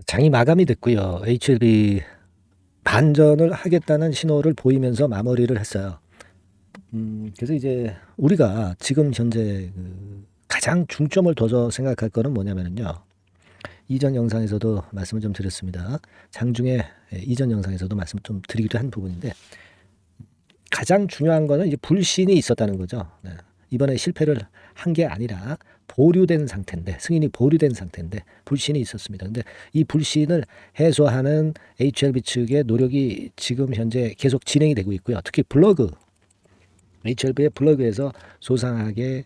장이 마감이 됐고요. HLB 반전을 하겠다는 신호를 보이면서 마무리를 했어요. 그래서 이제 우리가 지금 현재 가장 중점을 둬서 생각할 거는 뭐냐면요. 이전 영상에서도 말씀을 좀 드렸습니다. 장중에 이전 영상에서도 말씀 좀 드리기도 한 부분인데 가장 중요한 거는 이제 불신이 있었다는 거죠. 네. 이번에 실패를 한 게 아니라 보류된 상태인데, 승인이 보류된 상태인데 불신이 있었습니다. 근데 이 불신을 해소하는 HLB 측의 노력이 지금 현재 계속 진행이 되고 있고요. 특히 블로그, HLB의 블로그에서 소상하게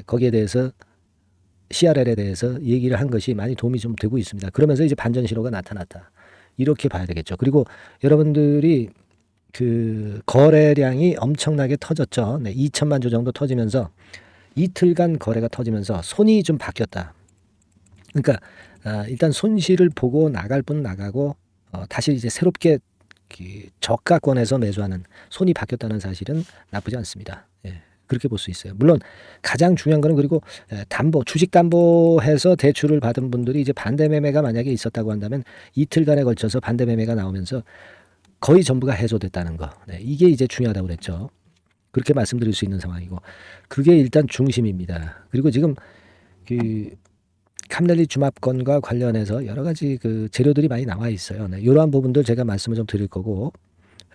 거기에 대해서 CRL에 대해서 얘기를 한 것이 많이 도움이 좀 되고 있습니다. 그러면서 이제 반전 신호가 나타났다. 이렇게 봐야 되겠죠. 그리고 여러분들이 그 거래량이 엄청나게 터졌죠. 네, 2천만 주 정도 터지면서 이틀간 거래가 터지면서 손이 좀 바뀌었다. 그러니까 일단 손실을 보고 나갈 분 나가고 다시 이제 새롭게 저가권에서 매수하는 손이 바뀌었다는 사실은 나쁘지 않습니다. 예, 그렇게 볼 수 있어요. 물론 가장 중요한 거는 그리고 담보, 주식 담보해서 대출을 받은 분들이 이제 반대 매매가 만약에 있었다고 한다면 이틀간에 걸쳐서 반대 매매가 나오면서 거의 전부가 해소됐다는 거. 네, 이게 이제 중요하다고 그랬죠. 그렇게 말씀드릴 수 있는 상황이고 그게 일단 중심입니다. 그리고 지금 그 캄렐리 주합건과 관련해서 여러 가지 그 재료들이 많이 나와 있어요. 네, 이러한 부분들 제가 말씀을 좀 드릴 거고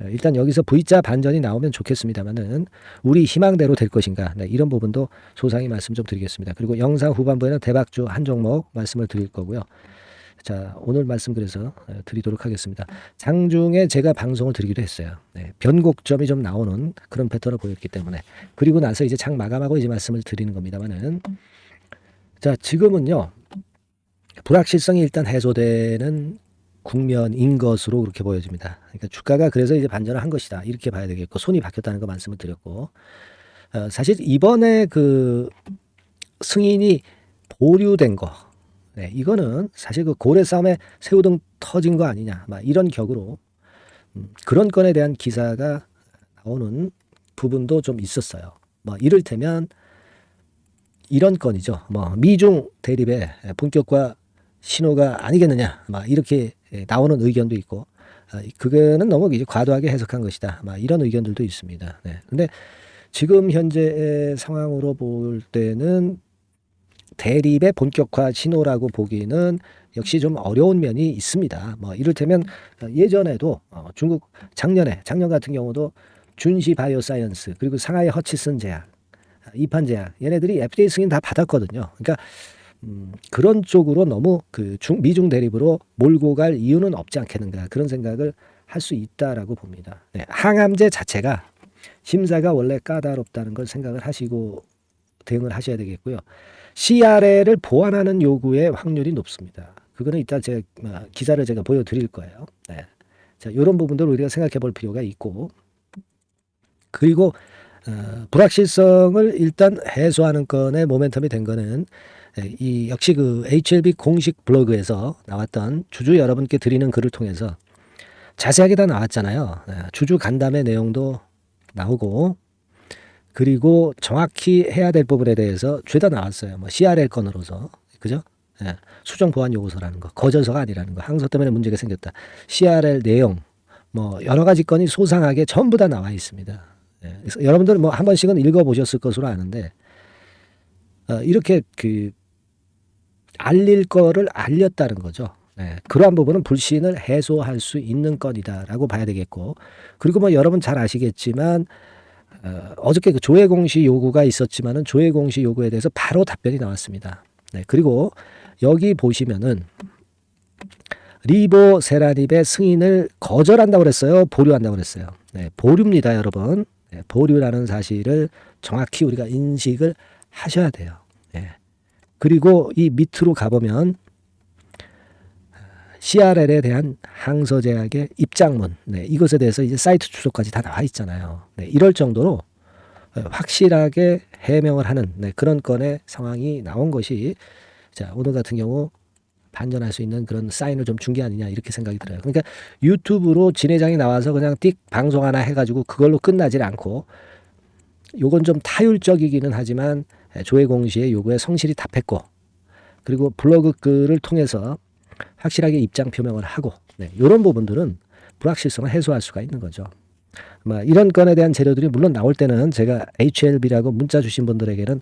일단 여기서 V자 반전이 나오면 좋겠습니다만은 우리 희망대로 될 것인가 이런 부분도 소상히 말씀 좀 드리겠습니다. 그리고 영상 후반부에는 대박주 한 종목 말씀을 드릴 거고요. 자, 오늘 말씀 그래서 드리도록 하겠습니다. 장중에 제가 방송을 드리기도 했어요. 네, 변곡점이 좀 나오는 그런 패턴을 보였기 때문에 그리고 나서 이제 장 마감하고 이제 말씀을 드리는 겁니다만은 자, 지금은요. 불확실성이 일단 해소되는 국면인 것으로 그렇게 보여집니다. 그러니까 주가가 그래서 이제 반전을 한 것이다. 이렇게 봐야 되겠고 손이 바뀌었다는 거 말씀을 드렸고 사실 이번에 그 승인이 보류된 거 네, 이거는 사실 그 고래 싸움에 새우등 터진 거 아니냐, 막 이런 격으로 그런 건에 대한 기사가 나오는 부분도 좀 있었어요. 뭐 이를테면 이런 건이죠. 뭐 미중 대립의 본격화 신호가 아니겠느냐, 막 이렇게 나오는 의견도 있고, 그거는 너무 이제 과도하게 해석한 것이다, 막 이런 의견들도 있습니다. 네. 근데 지금 현재의 상황으로 볼 때는 대립의 본격화 신호라고 보기는 역시 좀 어려운 면이 있습니다. 뭐 이를테면 예전에도 중국 작년 같은 경우도 준시 바이오사이언스 그리고 상하이 허치슨 제약, 이판 제약 얘네들이 FDA 승인 다 받았거든요. 그러니까 그런 쪽으로 너무 그 미중 대립으로 몰고 갈 이유는 없지 않겠는가 그런 생각을 할 수 있다라고 봅니다. 네, 항암제 자체가 심사가 원래 까다롭다는 걸 생각을 하시고 대응을 하셔야 되겠고요. CRL을 보완하는 요구의 확률이 높습니다. 그거는 이따 제가 기사를 제가 보여드릴 거예요. 네. 자, 이런 부분들을 우리가 생각해 볼 필요가 있고 그리고 불확실성을 일단 해소하는 건의 모멘텀이 된 거는 이 역시 그 HLB 공식 블로그에서 나왔던 주주 여러분께 드리는 글을 통해서 자세하게 다 나왔잖아요. 주주 간담회 내용도 나오고 그리고 정확히 해야 될 부분에 대해서 죄다 나왔어요. 뭐 CRL 건으로서 그죠? 예. 수정 보완 요구서라는 거, 거절서가 아니라는 거, 항소 때문에 문제가 생겼다. CRL 내용, 뭐 여러 가지 건이 소상하게 전부 다 나와 있습니다. 예. 그래서 여러분들 뭐 한 번씩은 읽어보셨을 것으로 아는데 이렇게 그 알릴 거를 알렸다는 거죠. 네, 그러한 부분은 불신을 해소할 수 있는 건이다라고 봐야 되겠고 그리고 뭐 여러분 잘 아시겠지만 어저께 그 조회 공시 요구가 있었지만은 조회 공시 요구에 대해서 바로 답변이 나왔습니다. 네, 그리고 여기 보시면은 리보세라닙의 승인을 거절한다고 그랬어요. 보류한다고 그랬어요. 네, 보류입니다, 여러분. 네, 보류라는 사실을 정확히 우리가 인식을 하셔야 돼요. 네. 그리고 이 밑으로 가보면 CRL에 대한 항소제약의 입장문, 네, 이것에 대해서 이제 사이트 주소까지 다 나와 있잖아요. 네, 이럴 정도로 확실하게 해명을 하는 그런 건의 상황이 나온 것이 자, 오늘 같은 경우 반전할 수 있는 그런 사인을 좀 준 게 아니냐 이렇게 생각이 들어요. 그러니까 유튜브로 진 회장이 나와서 그냥 띡 방송 하나 해가지고 그걸로 끝나질 않고 요건 좀 타율적이기는 하지만 조회 공시의 요구에 성실히 답했고 그리고 블로그 글을 통해서 확실하게 입장 표명을 하고 이런 부분들은 불확실성을 해소할 수가 있는 거죠. 이런 건에 대한 재료들이 물론 나올 때는 제가 HLB라고 문자 주신 분들에게는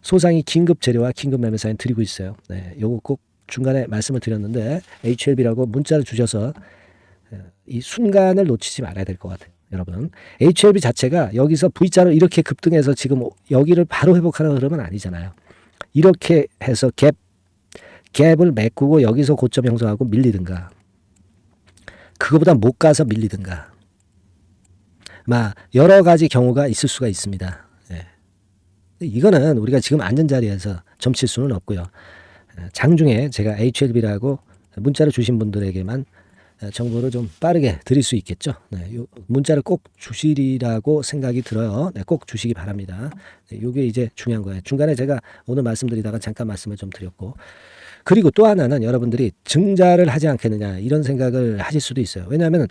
소상히 긴급 재료와 긴급 매매 사인 드리고 있어요. 요거 꼭 중간에 말씀을 드렸는데 HLB라고 문자를 주셔서 이 순간을 놓치지 말아야 될 것 같아요. 여러분, HLB 자체가 여기서 V자로 이렇게 급등해서 지금 여기를 바로 회복하는 흐름은 아니잖아요. 이렇게 해서 갭을 메꾸고 여기서 고점 형성하고 밀리든가, 그거보다 못 가서 밀리든가, 여러 가지 경우가 있을 수가 있습니다. 이거는 우리가 지금 앉은 자리에서 점칠 수는 없고요. 장중에 제가 HLB라고 문자를 주신 분들에게만 정보를 좀 빠르게 드릴 수 있겠죠. 요 문자를 꼭 주시리라고 생각이 들어요. 꼭 주시기 바랍니다. 이게 이제 중요한 거예요. 중간에 제가 오늘 말씀드리다가 잠깐 말씀을 좀 드렸고, 그리고 또 하나는 여러분들이 증자를 하지 않겠느냐 이런 생각을 하실 수도 있어요. 왜냐하면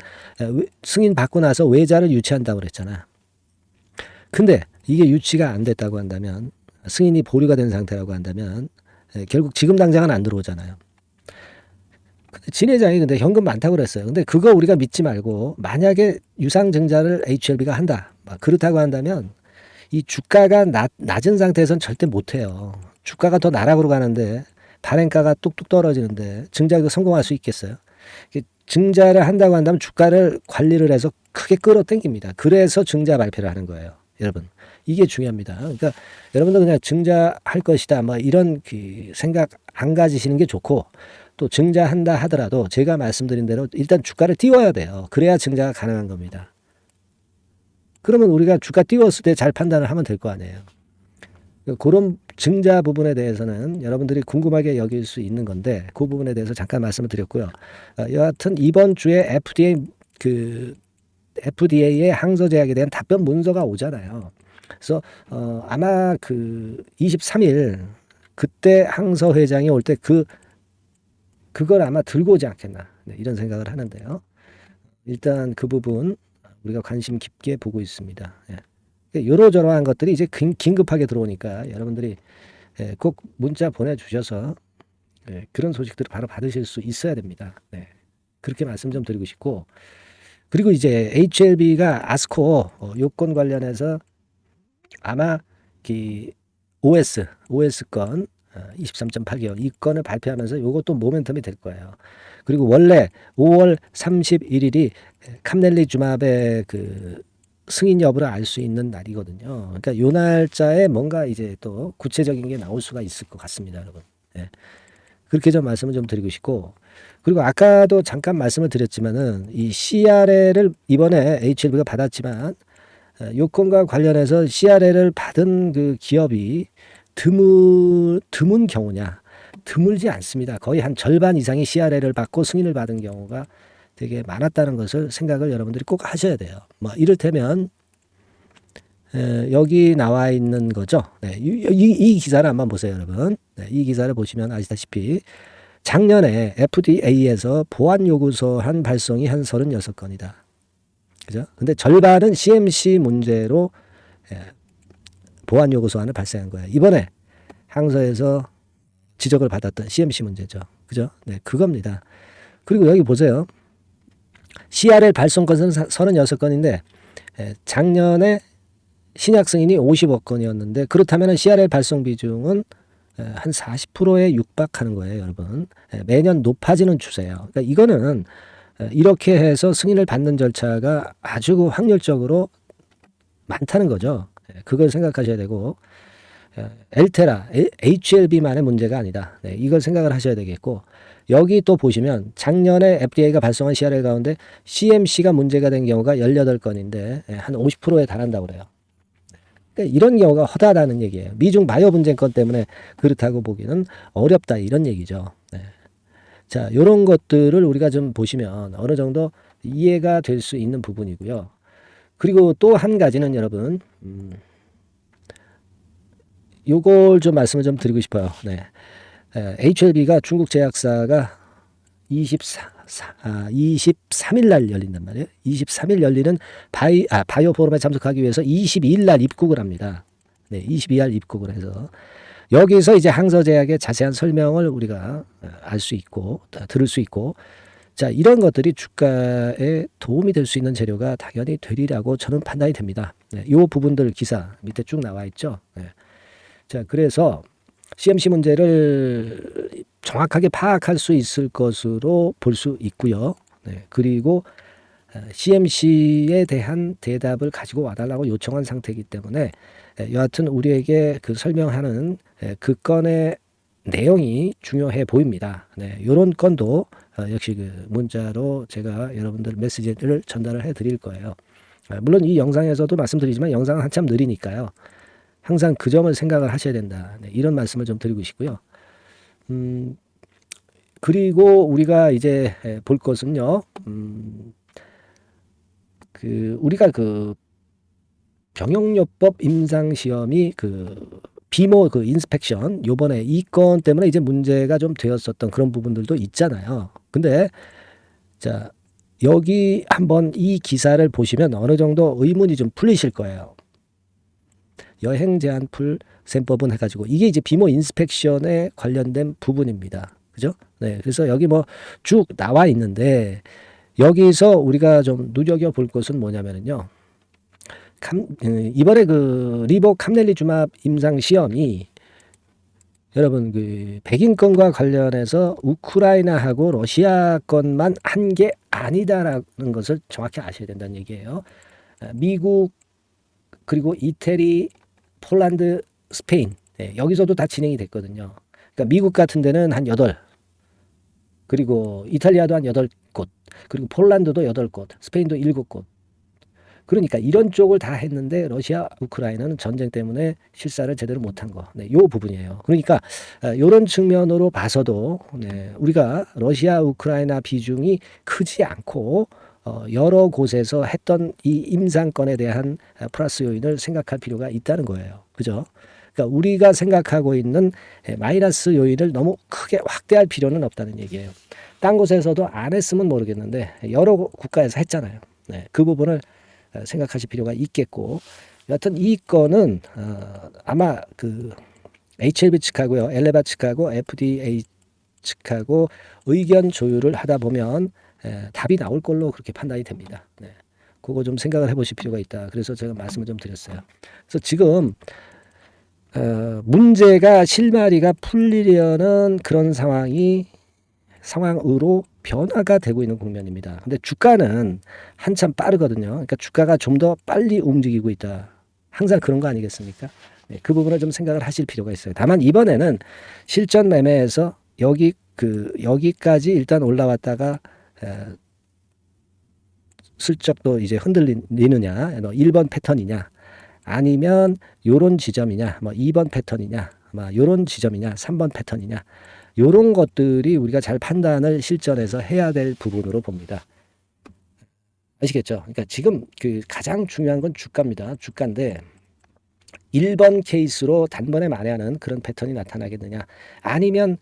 승인 받고 나서 외자를 유치한다고 그랬잖아. 근데 이게 유치가 안 됐다고 한다면, 승인이 보류가 된 상태라고 한다면 결국 지금 당장은 안 들어오잖아요. 진 회장이 근데 현금 많다고 그랬어요. 근데 그거 우리가 믿지 말고, 만약에 유상증자를 HLB가 한다, 그렇다고 한다면 이 주가가 낮은 상태에서는 절대 못해요. 주가가 더 나락으로 가는데 발행가가 뚝뚝 떨어지는데 증자가 성공할 수 있겠어요? 증자를 한다고 한다면 주가를 관리를 해서 크게 끌어당깁니다. 그래서 증자 발표를 하는 거예요. 여러분, 이게 중요합니다. 그러니까 여러분들 그냥 증자할 것이다 이런 생각 안 가지시는 게 좋고, 또 증자한다 하더라도 제가 말씀드린 대로 일단 주가를 띄워야 돼요. 그래야 증자가 가능한 겁니다. 그러면 우리가 주가 띄웠을 때 잘 판단을 하면 될 거 아니에요. 그런 증자 부분에 대해서는 여러분들이 궁금하게 여길 수 있는 건데, 그 부분에 대해서 잠깐 말씀을 드렸고요. 여하튼 이번 주에 FDA의 항소 제약에 대한 답변 문서가 오잖아요. 그래서 아마 23일 그때 항소 회장이 올 때 그걸 아마 들고 오지 않겠나, 이런 생각을 하는데요. 일단 그 부분 우리가 관심 깊게 보고 있습니다. 요러저러한 것들이 이제 긴급하게 들어오니까 여러분들이 꼭 문자 보내주셔서 그런 소식들을 바로 받으실 수 있어야 됩니다. 그렇게 말씀 좀 드리고 싶고, 그리고 이제 HLB가 아스코 요건 관련해서 아마 OS 건 23.8개월 이 건을 발표하면서 이것도 모멘텀이 될 거예요. 그리고 원래 5월 31일이 캄넬리주맙의 승인 여부를 알 수 있는 날이거든요. 그러니까 요 날짜에 뭔가 이제 또 구체적인 게 나올 수가 있을 것 같습니다, 여러분. 그렇게 좀 말씀을 좀 드리고 싶고, 그리고 아까도 잠깐 말씀을 드렸지만은 이 CRL을 이번에 HLB가 받았지만 요건과 관련해서 CRL을 받은 그 기업이 드문 경우냐? 드물지 않습니다. 거의 한 절반 이상이 CRL을 받고 승인을 받은 경우가 되게 많았다는 것을 생각을 여러분들이 꼭 하셔야 돼요. 이를테면 여기 나와 있는 거죠. 이 기사를 한번 보세요, 여러분. 이 기사를 보시면 아시다시피 작년에 FDA에서 보안 요구서안 발송이 한 36건이다. 그죠? 근데 절반은 CMC 문제로 보안 요구서안을 발생한 거예요. 이번에 항소에서 지적을 받았던 CMC 문제죠. 그죠? 그겁니다. 그리고 여기 보세요. CRL 발송 건수는 36건인데 작년에 신약 승인이 50억 건이었는데, 그렇다면 CRL 발송 비중은 한 40%에 육박하는 거예요, 여러분. 매년 높아지는 추세예요. 그러니까 이거는 이렇게 해서 승인을 받는 절차가 아주 확률적으로 많다는 거죠. 그걸 생각하셔야 되고, 엘테라, HLB만의 문제가 아니다. 이걸 생각을 하셔야 되겠고, 여기 또 보시면 작년에 FDA가 발송한 CRL 가운데 CMC가 문제가 된 경우가 18건인데 한 50%에 달한다고 그래요. 그러니까 이런 경우가 허다하다는 얘기예요. 미중 바이오 분쟁권 때문에 그렇다고 보기는 어렵다, 이런 얘기죠. 자, 이런 것들을 우리가 좀 보시면 어느 정도 이해가 될 수 있는 부분이고요. 그리고 또 한 가지는 여러분, 요걸 좀 말씀을 좀 드리고 싶어요. HLB가 중국 제약사가 23일 날 열린단 말이에요. 23일 열리는 바이오 포럼에 참석하기 위해서 22일 날 입국을 합니다. 22일 날 입국을 해서 여기서 이제 항서제약의 자세한 설명을 우리가 알 수 있고 들을 수 있고, 자, 이런 것들이 주가에 도움이 될 수 있는 재료가 당연히 되리라고 저는 판단이 됩니다. 이 부분들 기사 밑에 쭉 나와 있죠. 자, 그래서 CMC 문제를 정확하게 파악할 수 있을 것으로 볼 수 있고요. 그리고 CMC에 대한 대답을 가지고 와달라고 요청한 상태이기 때문에 여하튼 우리에게 그 설명하는 그 건의 내용이 중요해 보입니다. 이런 건도 역시 그 문자로 제가 여러분들 메시지를 전달을 해드릴 거예요. 물론 이 영상에서도 말씀드리지만 영상은 한참 느리니까요. 항상 그 점을 생각을 하셔야 된다. 이런 말씀을 좀 드리고 싶고요. 그리고 우리가 이제 볼 것은요. 우리가 그 병용요법 임상시험이 그 비모 그 인스펙션 요번에 이 건 때문에 이제 문제가 좀 되었었던 그런 부분들도 있잖아요. 근데 자, 여기 한번 이 기사를 보시면 어느 정도 의문이 좀 풀리실 거예요. 여행 제한풀 셈법은 해가지고 이게 이제 비모 인스펙션에 관련된 부분입니다. 그죠? 그래서 여기 뭐 쭉 나와 있는데 여기서 우리가 좀 눈여겨볼 것은 뭐냐면요. 이번에 그 리보 캄넬리주맙 임상 시험이 여러분 그 백인 건과 관련해서 우크라이나하고 러시아 건만 한 게 아니다라는 것을 정확히 아셔야 된다는 얘기예요. 미국 그리고 이태리, 폴란드, 스페인 여기서도 다 진행이 됐거든요. 그러니까 미국 같은 데는 한 8, 그리고 이탈리아도 한 8곳, 그리고 폴란드도 8곳, 스페인도 7곳. 그러니까 이런 쪽을 다 했는데 러시아, 우크라이나는 전쟁 때문에 실사를 제대로 못한 거. 요 부분이에요. 그러니까 이런 측면으로 봐서도 우리가 러시아, 우크라이나 비중이 크지 않고 여러 곳에서 했던 이 임상건에 대한 플러스 요인을 생각할 필요가 있다는 거예요. 그죠? 그러니까 우리가 생각하고 있는 마이너스 요인을 너무 크게 확대할 필요는 없다는 얘기예요. 딴 곳에서도 안 했으면 모르겠는데 여러 국가에서 했잖아요. 그 부분을 생각하실 필요가 있겠고, 여하튼 이 건은 아마 그 HLB 측하고요, 엘레바 측하고 FDA 측하고 의견 조율을 하다 보면 답이 나올 걸로 그렇게 판단이 됩니다. 그거 좀 생각을 해보실 필요가 있다. 그래서 제가 말씀을 좀 드렸어요. 그래서 지금 문제가 실마리가 풀리려는 그런 상황으로 변화가 되고 있는 국면입니다. 근데 주가는 한참 빠르거든요. 그러니까 주가가 좀 더 빨리 움직이고 있다. 항상 그런 거 아니겠습니까? 그 부분을 좀 생각을 하실 필요가 있어요. 다만 이번에는 실전 매매에서 여기까지 일단 올라왔다가 슬쩍 또 이제 흔들리느냐, 1번 패턴이냐, 아니면 요런 지점이냐, 뭐 2번 패턴이냐, 뭐 요런 지점이냐, 3번 패턴이냐, 요런 것들이 우리가 잘 판단을 실전에서 해야 될 부분으로 봅니다. 아시겠죠? 그러니까 지금 그 가장 중요한 건 주가입니다. 주가인데 1번 케이스로 단번에 만회하는 그런 패턴이 나타나겠느냐, 아니면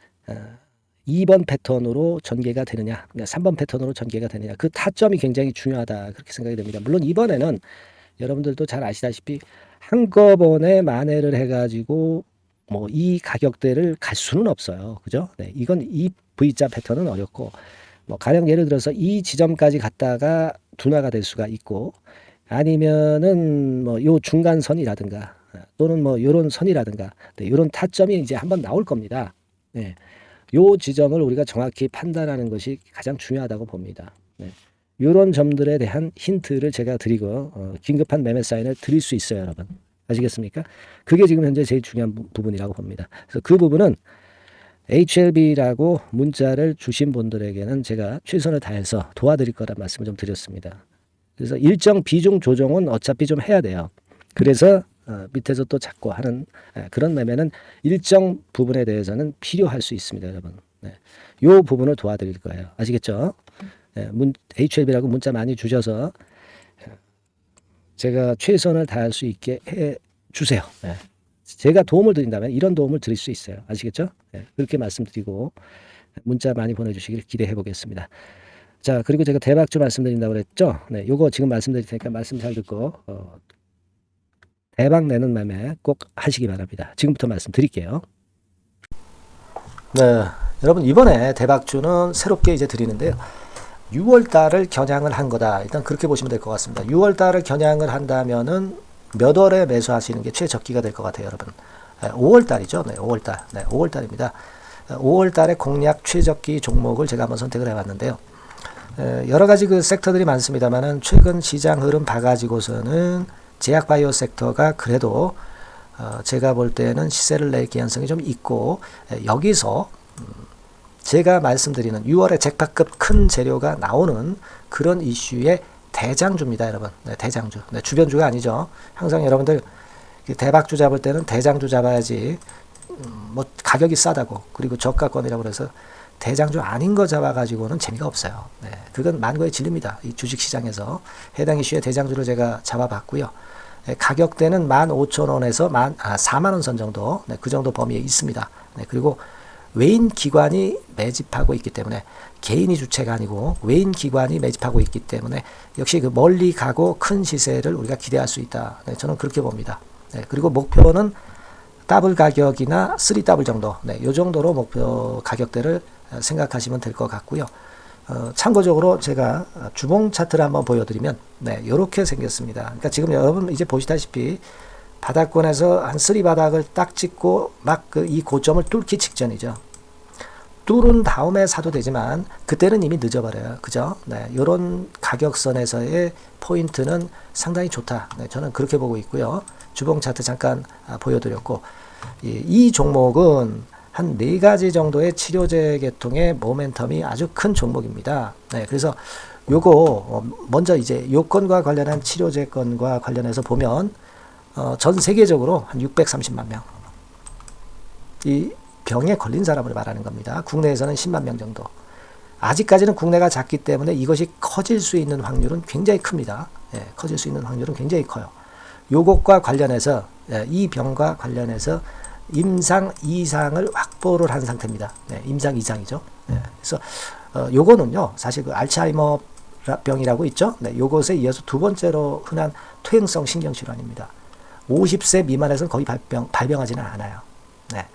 2번 패턴으로 전개가 되느냐, 3번 패턴으로 전개가 되느냐, 그 타점이 굉장히 중요하다 그렇게 생각이 됩니다. 물론 이번에는 여러분들도 잘 아시다시피 한꺼번에 만회를 해가지고 뭐 이 가격대를 갈 수는 없어요. 그죠? 이건 이 V자 패턴은 어렵고, 뭐 가령 예를 들어서 이 지점까지 갔다가 둔화가 될 수가 있고, 아니면은 뭐 요 중간선이라든가 또는 뭐 요런 선이라든가 요런 타점이 이제 한번 나올 겁니다. 요 지점을 우리가 정확히 판단하는 것이 가장 중요하다고 봅니다. 요런 점들에 대한 힌트를 제가 드리고 긴급한 매매 사인을 드릴 수 있어요, 여러분. 아시겠습니까? 그게 지금 현재 제일 중요한 부분이라고 봅니다. 그래서 그 부분은 HLB라고 문자를 주신 분들에게는 제가 최선을 다해서 도와드릴 거란 말씀을 좀 드렸습니다. 그래서 일정 비중 조정은 어차피 좀 해야 돼요. 그래서 밑에서 또 자꾸 하는 그런 매매는 일정 부분에 대해서는 필요할 수 있습니다, 여러분. 이 부분을 도와드릴 거예요. 아시겠죠? HLB라고 문자 많이 주셔서 제가 최선을 다할 수 있게 해 주세요. 제가 도움을 드린다면 이런 도움을 드릴 수 있어요. 아시겠죠? 그렇게 말씀드리고 문자 많이 보내주시길 기대해 보겠습니다. 자, 그리고 제가 대박주 말씀드린다고 그랬죠? 요거 지금 말씀드릴 테니까 말씀 잘 듣고 대박 내는 매매 꼭 하시기 바랍니다. 지금부터 말씀드릴게요. 네, 여러분 이번에 대박주는 새롭게 이제 드리는데요. 6월 달을 겨냥을 한 거다. 일단 그렇게 보시면 될 것 같습니다. 6월 달을 겨냥을 한다면은 몇 월에 매수하시는 게 최적기가 될 것 같아요, 여러분. 5월 달이죠. 네, 5월 달. 네, 5월 달입니다. 5월 달에 공략 최적기 종목을 제가 한번 선택을 해봤는데요. 여러 가지 그 섹터들이 많습니다만은 최근 시장 흐름 봐가지고서는 제약바이오 섹터가 그래도 제가 볼 때는 시세를 낼 개연성이 좀 있고, 여기서 제가 말씀드리는 6월에 잭팟급 큰 재료가 나오는 그런 이슈의 대장주입니다, 여러분. 네, 대장주. 네, 주변주가 아니죠. 항상 여러분들 대박주 잡을 때는 대장주 잡아야지, 뭐 가격이 싸다고, 그리고 저가권이라고 그래서 대장주 아닌 거 잡아가지고는 재미가 없어요. 네, 그건 만고의 진리입니다. 이 주식시장에서 해당 이슈의 대장주를 제가 잡아봤고요. 네, 가격대는 15,000원에서 4만원 선 정도, 네, 그 정도 범위에 있습니다. 네, 그리고 외인 기관이 매집하고 있기 때문에, 개인이 주체가 아니고 외인 기관이 매집하고 있기 때문에 역시 그 멀리 가고 큰 시세를 우리가 기대할 수 있다. 네, 저는 그렇게 봅니다. 네, 그리고 목표는 더블 가격이나 3더블 정도, 네, 요 정도로 목표 가격대를 생각하시면 될 것 같고요. 참고적으로 제가 주봉 차트를 한번 보여드리면, 네, 이렇게 생겼습니다. 그러니까 지금 여러분 이제 보시다시피 바닥권에서 한 3 바닥을 딱 찍고 막 이 고점을 뚫기 직전이죠. 뚫은 다음에 사도 되지만 그때는 이미 늦어버려요. 그죠? 네, 이런 가격선에서의 포인트는 상당히 좋다. 네, 저는 그렇게 보고 있고요. 주봉 차트 잠깐 보여드렸고, 이 종목은 한 4가지 정도의 치료제 계통의 모멘텀이 아주 큰 종목입니다. 네, 그래서 요거 먼저 이제 요건과 관련한 치료제 건과 관련해서 보면 전 세계적으로 한 630만 명. 이 병에 걸린 사람을 말하는 겁니다. 국내에서는 10만 명 정도. 아직까지는 국내가 작기 때문에 이것이 커질 수 있는 확률은 굉장히 큽니다. 예, 커질 수 있는 확률은 굉장히 커요. 요것과 관련해서, 이 병과 관련해서 임상 2상을 확보를 한 상태입니다. 네, 임상 2상이죠. 네, 그래서 요거는요, 사실 그 알츠하이머 병이라고 있죠. 네, 요것에 이어서 두 번째로 흔한 퇴행성 신경질환입니다. 50세 미만에서는 거의 발병하지는 않아요. 네,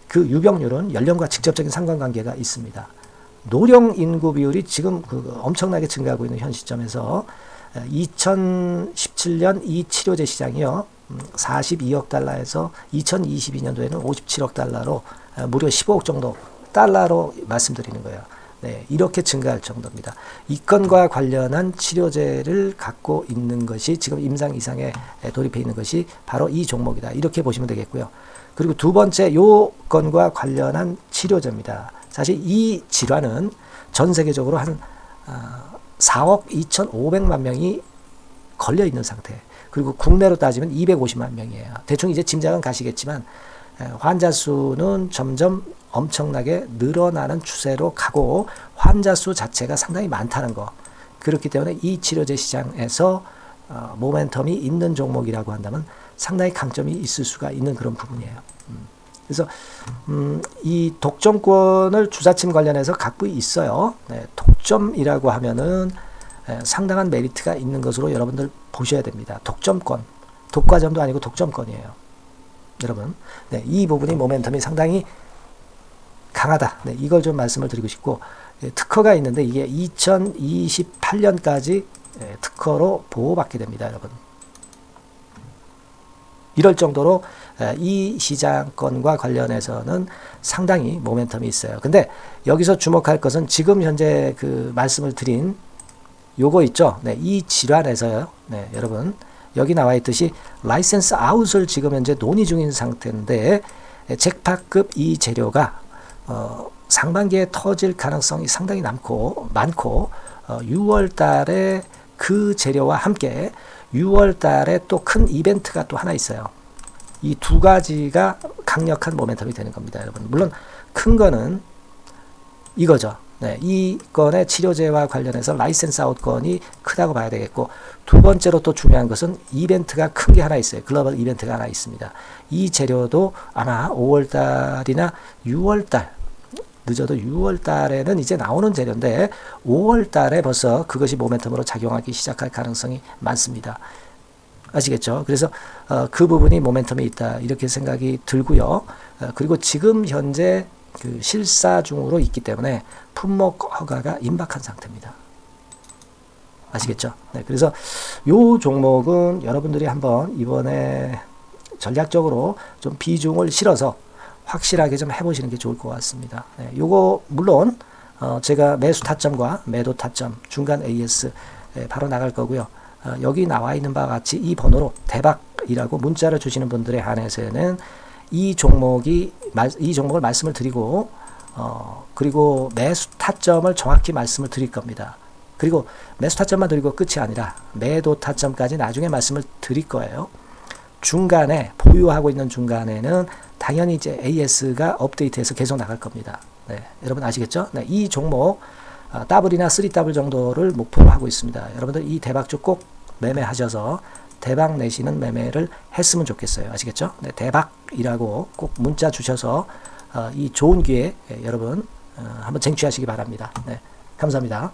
그 유병률은 연령과 직접적인 상관관계가 있습니다. 노령 인구 비율이 지금 엄청나게 증가하고 있는 현 시점에서 2017년 이 치료제 시장이요, 42억 달러에서 2022년도에는 57억 달러로 무려 15억 정도 달러로 말씀드리는 거예요. 네, 이렇게 증가할 정도입니다. 이 건과 관련한 치료제를 갖고 있는 것이 지금 임상 이상에 돌입해 있는 것이 바로 이 종목이다. 이렇게 보시면 되겠고요. 그리고 두 번째 요 건과 관련한 치료제입니다. 사실 이 질환은 전 세계적으로 한 4억 2,500만 명이 걸려 있는 상태. 그리고 국내로 따지면 250만 명이에요. 대충 이제 짐작은 가시겠지만 환자 수는 점점 엄청나게 늘어나는 추세로 가고 환자 수 자체가 상당히 많다는 거. 그렇기 때문에 이 치료제 시장에서 모멘텀이 있는 종목이라고 한다면 상당히 강점이 있을 수가 있는 그런 부분이에요. 그래서 이 독점권을 주사침 관련해서 갖고 있어요. 네, 독점이라고 하면은 상당한 메리트가 있는 것으로 여러분들 보셔야 됩니다. 독점권, 독과점도 아니고 독점권이에요. 여러분, 네, 이 부분이 모멘텀이 상당히 강하다. 네, 이걸 좀 말씀을 드리고 싶고, 특허가 있는데 이게 2028년까지 특허로 보호받게 됩니다, 여러분. 이럴 정도로 이 시장권과 관련해서는 상당히 모멘텀이 있어요. 근데 여기서 주목할 것은 지금 현재 그 말씀을 드린 요거 있죠. 네, 이 질환에서요. 네, 여러분 여기 나와 있듯이 라이센스 아웃을 지금 현재 논의 중인 상태인데 잭팟급 이 재료가 상반기에 터질 가능성이 상당히 많고 6월 달에 그 재료와 함께 6월 달에 또 큰 이벤트가 또 하나 있어요. 이 두 가지가 강력한 모멘텀이 되는 겁니다, 여러분. 물론 큰 거는 이거죠. 네, 이 건의 치료제와 관련해서 라이센스 아웃 건이 크다고 봐야 되겠고, 두 번째로 또 중요한 것은 이벤트가 큰 게 하나 있어요. 글로벌 이벤트가 하나 있습니다. 이 재료도 아마 5월 달이나 6월 달, 늦어도 6월 달에는 이제 나오는 재료인데 5월 달에 벌써 그것이 모멘텀으로 작용하기 시작할 가능성이 많습니다. 아시겠죠? 그래서 그 부분이 모멘텀이 있다 이렇게 생각이 들고요. 그리고 지금 현재 그 실사 중으로 있기 때문에 품목 허가가 임박한 상태입니다. 아시겠죠? 네, 그래서 요 종목은 여러분들이 한번 이번에 전략적으로 좀 비중을 실어서 확실하게 좀 해보시는 게 좋을 것 같습니다. 네, 요거 물론 제가 매수 타점과 매도 타점 중간 AS 바로 나갈 거고요. 여기 나와 있는 바와 같이 이 번호로 대박이라고 문자를 주시는 분들에 한해서는 이 종목을 말씀을 드리고 그리고 매수 타점을 정확히 말씀을 드릴 겁니다. 그리고 매수 타점만 드리고 끝이 아니라 매도 타점까지 나중에 말씀을 드릴 거예요. 중간에 보유하고 있는 중간에는 당연히 이제 AS가 업데이트해서 계속 나갈 겁니다. 네, 여러분 아시겠죠? 네, 이 종목 더블이나 3더블 정도를 목표로 하고 있습니다. 여러분들 이 대박주 꼭 매매하셔서 대박 내시는 매매를 했으면 좋겠어요. 아시겠죠? 네, 대박이라고 꼭 문자 주셔서 이 좋은 기회 여러분 한번 쟁취하시기 바랍니다. 네, 감사합니다.